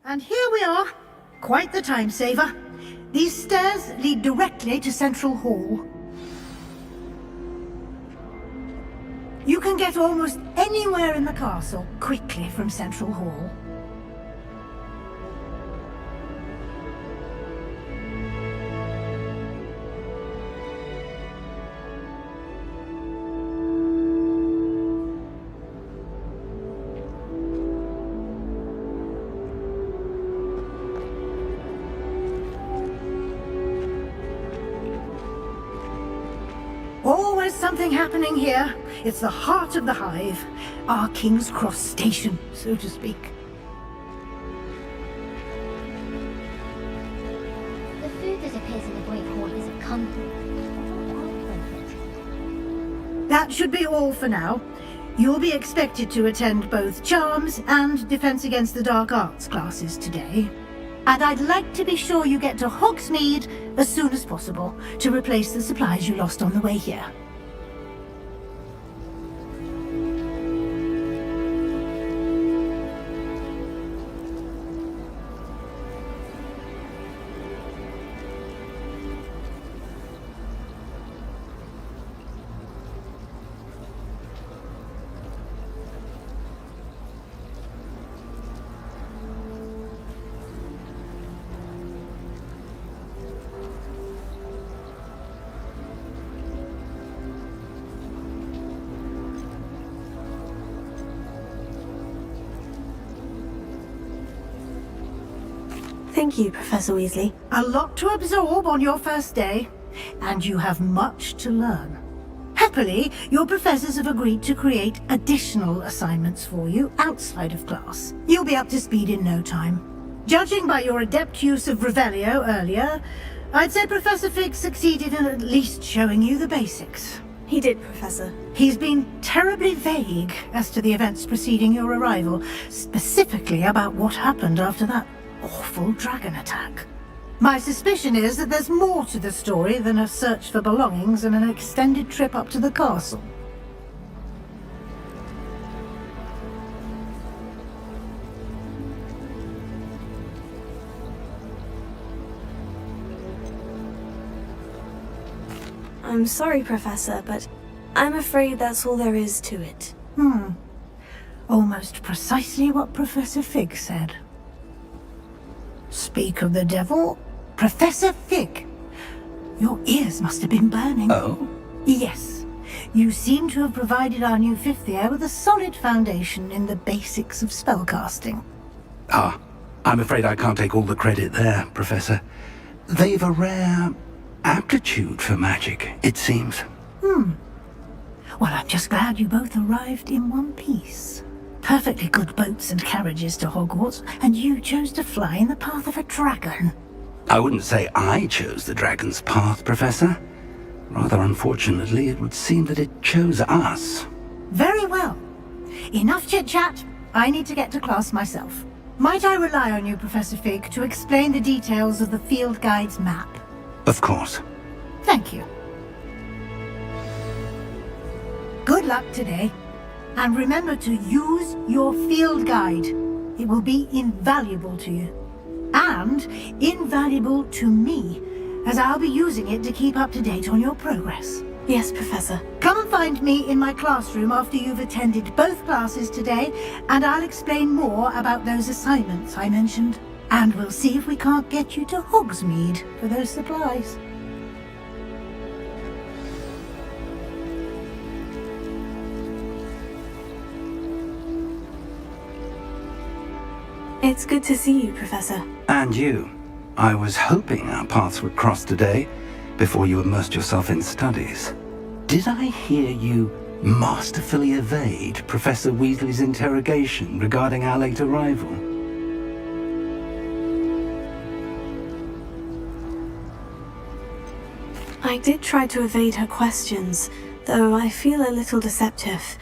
And here we are. Quite the time saver. These stairs lead directly to Central Hall. You can get almost anywhere in the castle quickly from Central Hall. Always something happening here. It's the heart of the hive. Our King's Cross station, so to speak. The food that appears in the Great Hall is of comfort. That should be all for now. You'll be expected to attend both Charms and Defense Against the Dark Arts classes today. And I'd like to be sure you get to Hogsmeade as soon as possible to replace the supplies you lost on the way here. Thank you, Professor Weasley. A lot to absorb on your first day, and you have much to learn. Happily, your professors have agreed to create additional assignments for you outside of class. You'll be up to speed in no time. Judging by your adept use of Revelio earlier, I'd say Professor Fig succeeded in at least showing you the basics. He did, Professor. He's been terribly vague as to the events preceding your arrival, specifically about what happened after that awful dragon attack. My suspicion is that there's more to the story than a search for belongings and an extended trip up to the castle. I'm sorry, Professor, but I'm afraid that's all there is to it. Almost precisely what Professor Fig said. Speak of the devil, Professor Fig. Your ears must have been burning. Oh? Yes. You seem to have provided our new fifth year with a solid foundation in the basics of spellcasting. I'm afraid I can't take all the credit there, Professor. They've a rare aptitude for magic, it seems. Well, I'm just glad you both arrived in one piece. Perfectly good boats and carriages to Hogwarts, and you chose to fly in the path of a dragon. I wouldn't say I chose the dragon's path, Professor. Rather unfortunately, it would seem that it chose us. Very well. Enough chit-chat. I need to get to class myself. Might I rely on you, Professor Fig, to explain the details of the field guide's map? Of course. Thank you. Good luck today. And remember to use your field guide. It will be invaluable to you. And invaluable to me, as I'll be using it to keep up to date on your progress. Yes, Professor. Come and find me in my classroom after you've attended both classes today, and I'll explain more about those assignments I mentioned. And we'll see if we can't get you to Hogsmeade for those supplies. It's good to see you, Professor. And you. I was hoping our paths would cross today, before you immersed yourself in studies. Did I hear you masterfully evade Professor Weasley's interrogation regarding our late arrival? I did try to evade her questions, though I feel a little deceptive.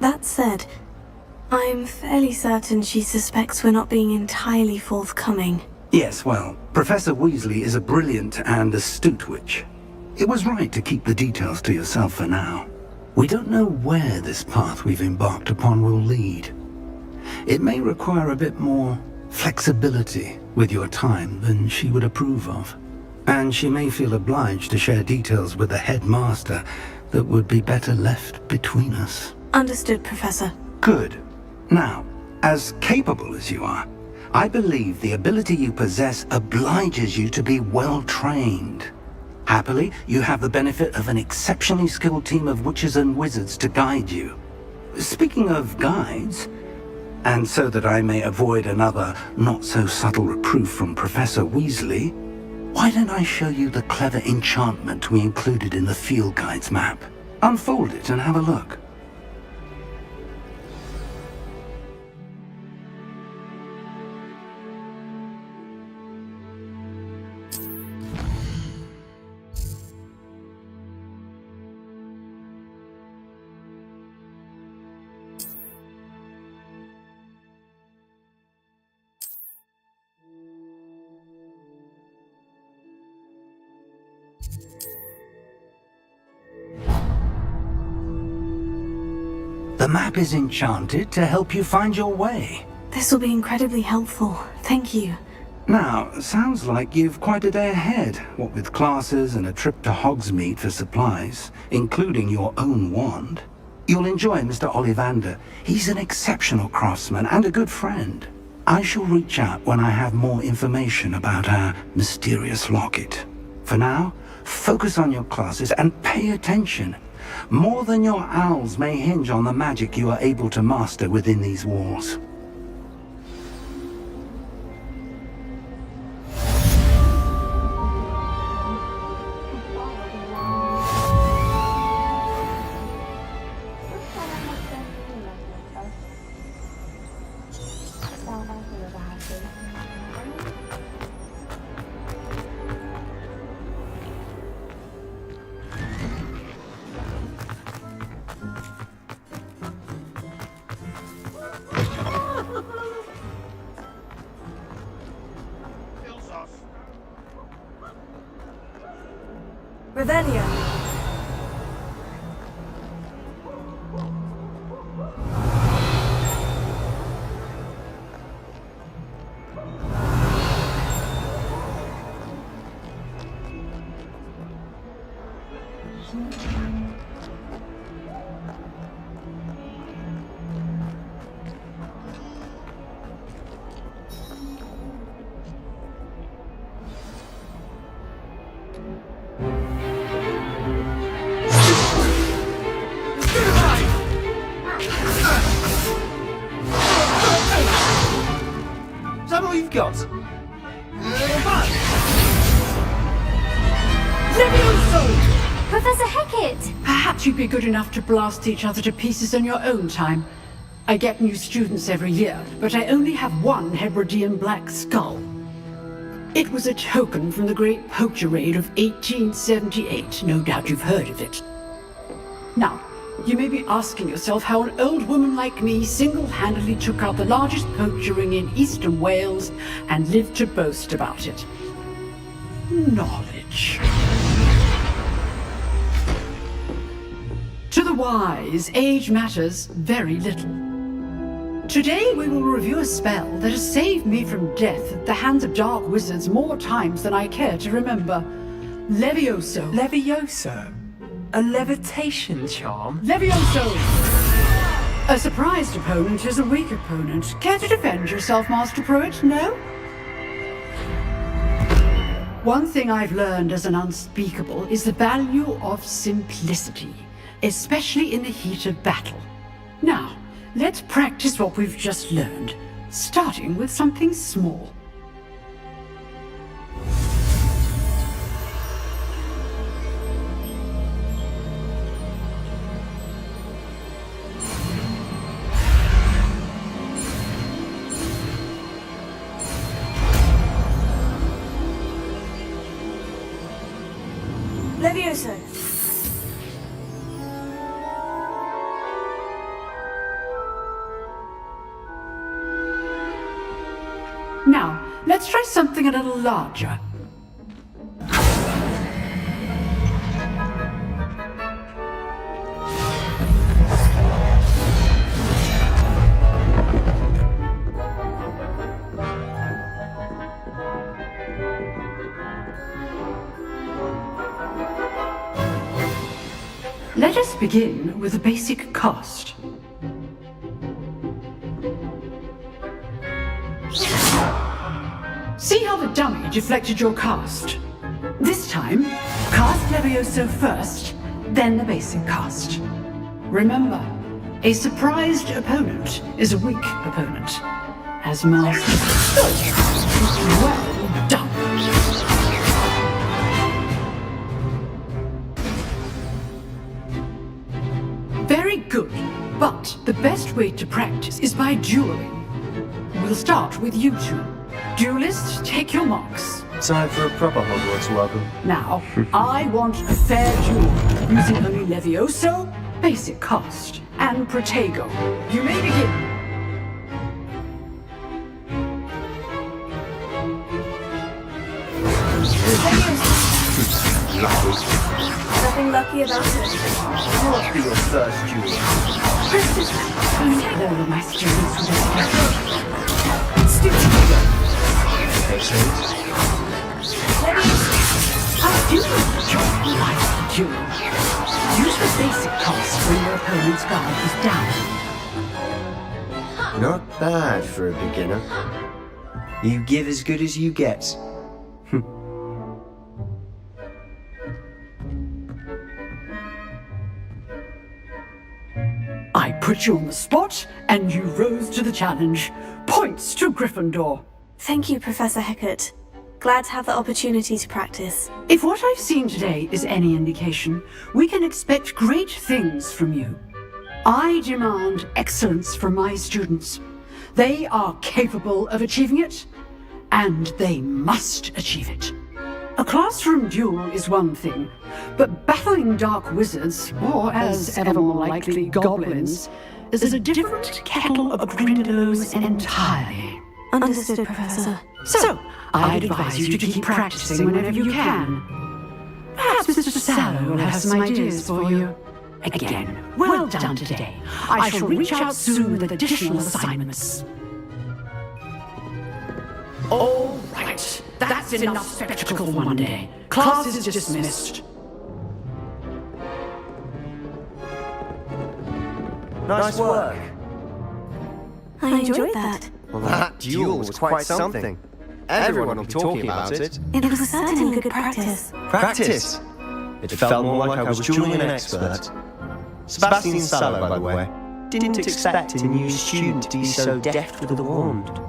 That said, I'm fairly certain she suspects we're not being entirely forthcoming. Yes, well, Professor Weasley is a brilliant and astute witch. It was right to keep the details to yourself for now. We don't know where this path we've embarked upon will lead. It may require a bit more flexibility with your time than she would approve of. And she may feel obliged to share details with the headmaster that would be better left between us. Understood, Professor. Good. Now, as capable as you are, I believe the ability you possess obliges you to be well trained. Happily, you have the benefit of an exceptionally skilled team of witches and wizards to guide you. Speaking of guides, and so that I may avoid another not-so-subtle reproof from Professor Weasley, why don't I show you the clever enchantment we included in the field guide's map? Unfold it and have a look. The map is enchanted to help you find your way. This will be incredibly helpful. Thank you. Now, sounds like you've quite a day ahead, what with classes and a trip to Hogsmeade for supplies, including your own wand. You'll enjoy Mr. Ollivander. He's an exceptional craftsman and a good friend. I shall reach out when I have more information about our mysterious locket. For now, focus on your classes and pay attention. More than your owls may hinge on the magic you are able to master within these walls. Revelio. Is that all you've got? Professor Hecat! Perhaps you'd be good enough to blast each other to pieces on your own time. I get new students every year, but I only have one Hebridean black skull. It was a token from the Great Poacher Raid of 1878. No doubt you've heard of it. Now, you may be asking yourself how an old woman like me single-handedly took out the largest poacher ring in eastern Wales and lived to boast about it. Knowledge. To the wise, age matters very little. Today we will review a spell that has saved me from death at the hands of dark wizards more times than I care to remember. Levioso. Levioso? A levitation charm? Levioso! A surprised opponent is a weak opponent. Care to defend yourself, Master Pruitt? No? One thing I've learned as an unspeakable is the value of simplicity, especially in the heat of battle. Now, let's practice what we've just learned, starting with something small. Levioso. something a little larger. Let us begin with a basic cast. See how the dummy deflected your cast? This time, cast Levioso first, then the basic cast. Remember, a surprised opponent is a weak opponent. As master. Well done. Very good, but the best way to practice is by dueling. We'll start with you two. Duelists, take your marks. Time for a proper Hogwarts welcome. Now, I want a fair duel, using only Levioso, basic cast, and Protego. You may begin. Nothing lucky about it. Must be your first duel. All of my students will be together. I do like duel. Use the basic cast when your opponent's guard is down. Not bad for a beginner. You give as good as you get. I put you on the spot, and you rose to the challenge. Points to Gryffindor. Thank you, Professor Hecat. Glad to have the opportunity to practice. If what I've seen today is any indication, we can expect great things from you. I demand excellence from my students. They are capable of achieving it, and they must achieve it. A classroom duel is one thing, but battling dark wizards, or as ever more likely goblins, is a different kettle of Grindelows entirely. Understood, Professor. So, I'd advise you to keep practicing whenever you can. Perhaps Mr. Sallow will have some ideas for you. Again, well done today. I shall reach out soon with additional assignments. All right, that's enough spectacle for one day. Class is dismissed. Nice work. I enjoyed that. Well, that duel was quite something. Everyone will be talking about it. It was certainly good practice. Practice? It felt more like I was dueling an expert. Sebastian Sallow, by the way, didn't expect a new student to be so deft with a wand.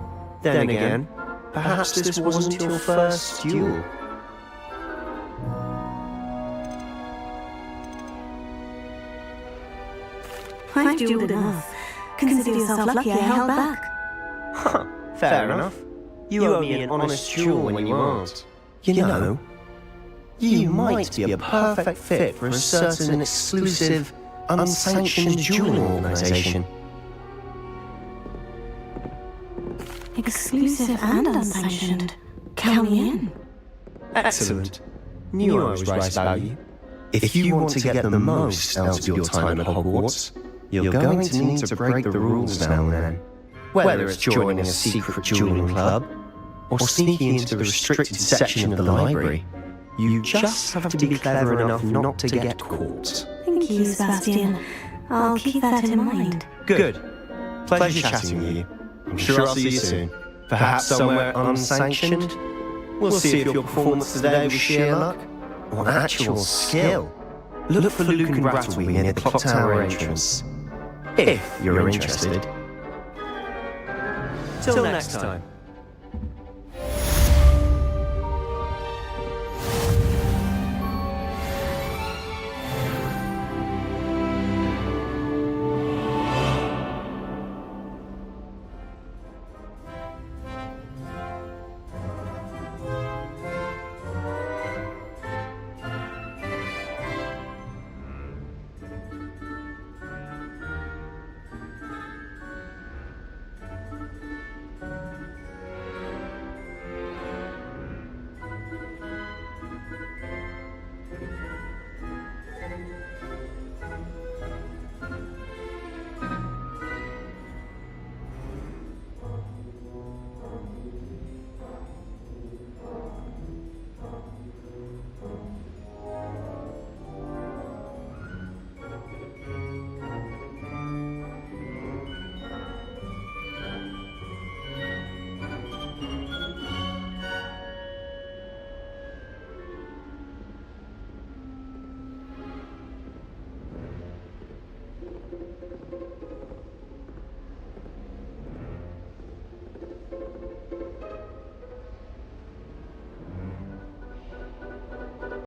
Then again, perhaps this wasn't your first duel. I've dueled enough. Consider yourself lucky I held back. Fair enough. You owe me an honest duel when you asked. You know, you might be a perfect fit for a certain exclusive, unsanctioned dueling organization. Exclusive and unsanctioned. Count me in. Excellent. Knew I was right about you. If you want to get the most out of your time at Hogwarts, you're going to need to break the rules now and then. Whether it's joining a secret dueling club, or sneaking into the restricted section of the library, you just have to be clever enough not to get caught. Thank you, Sebastian. I'll keep that in mind. Good. Pleasure chatting with you. I'm sure I'll see you soon. Perhaps somewhere unsanctioned? We'll see if your performance today was sheer luck or actual skill. Look for Luke and Rattleby near the clock tower entrance, if you're interested. Till next time.